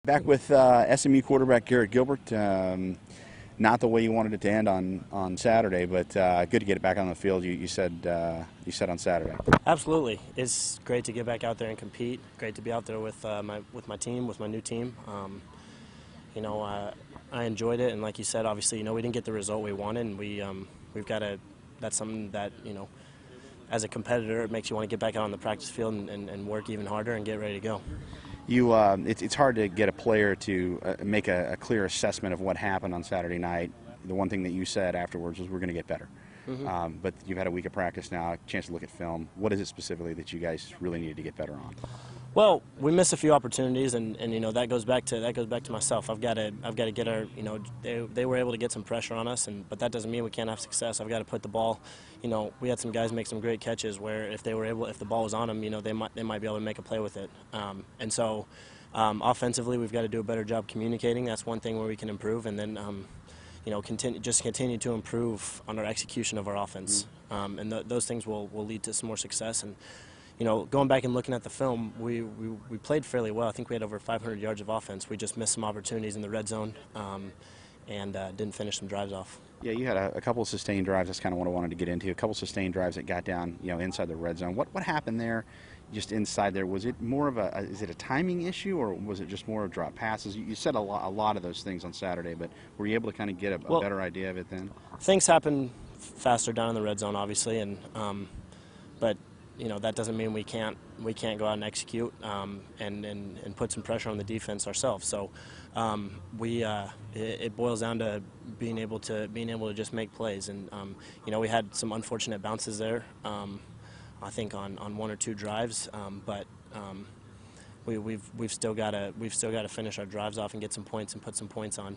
Back with SMU quarterback Garrett Gilbert. Not the way you wanted it to end on Saturday, but good to get it back on the field. You said on Saturday. Absolutely, it's great to get back out there and compete. Great to be out there with my team, with my new team. I enjoyed it, and like you said, obviously, we didn't get the result we wanted, and we've got to. That's something that as a competitor, it makes you want to get back out on the practice field and work even harder and get ready to go. It's hard to get a player to make a clear assessment of what happened on Saturday night. The one thing that you said afterwards was we're going to get better. Mm-hmm. But you've had a week of practice now, a chance to look at film. What is it specifically that you guys really needed to get better on? Well, we missed a few opportunities, and that goes back to myself. I've got to get our they were able to get some pressure on us, but that doesn't mean we can't have success. I've got to put the ball. We had some guys make some great catches where if the ball was on them, they might be able to make a play with it. And so, offensively, we've got to do a better job communicating. That's one thing where we can improve, and then continue to improve on our execution of our offense. And those things will lead to some more success. And going back and looking at the film, we played fairly well. I think we had over 500 yards of offense. We just missed some opportunities in the red zone and didn't finish some drives off. Yeah, you had a couple of sustained drives. That's kind of what I wanted to get into. A couple of sustained drives that got down, inside the red zone. What happened there, just inside there? Was it more of is it a timing issue, or was it just more of drop passes? You said a lot of those things on Saturday, but were you able to kind of get a better idea of it then? Things happen faster down in the red zone, obviously, and but that doesn't mean we can't go out and execute and put some pressure on the defense ourselves. So it boils down to being able to just make plays, and we had some unfortunate bounces there. I think on one or two drives, but we've still got to finish our drives off and get some points and put some points on.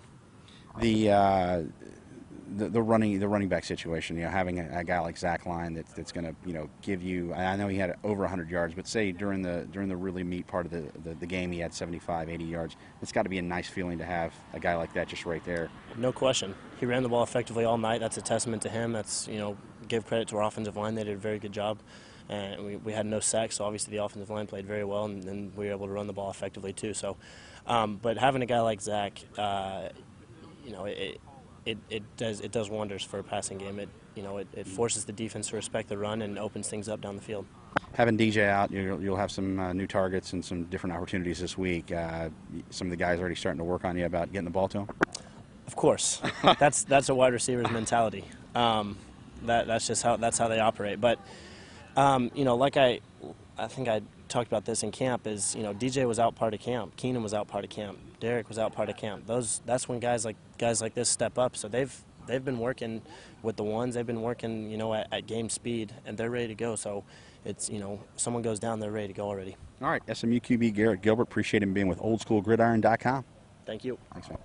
The running back situation, having a guy like Zach Line that's going to give you. I know he had over 100 yards, but say during the really meat part of the game, he had 75, 80 yards. It's got to be a nice feeling to have a guy like that just right there. No question. He ran the ball effectively all night. That's a testament to him. That's give credit to our offensive line. They did a very good job. And we had no sacks, so obviously the offensive line played very well, and we were able to run the ball effectively too. So, but having a guy like Zach, it does wonders for a passing game. It forces the defense to respect the run and opens things up down the field. Having DJ out, you'll have some new targets and some different opportunities this week. Some of the guys are already starting to work on you about getting the ball to him. Of course, that's a wide receiver's mentality. That's how they operate. But like I think I talked about this in camp, is DJ was out part of camp, Keenan was out part of camp, Derek was out part of camp. That's when guys like this step up. So they've been working with the ones, they've been working at game speed, and they're ready to go. So it's someone goes down, they're ready to go already. All right, SMU QB Garrett Gilbert, appreciate him being with OldSchoolGridiron.com. Thank you. Thanks, man.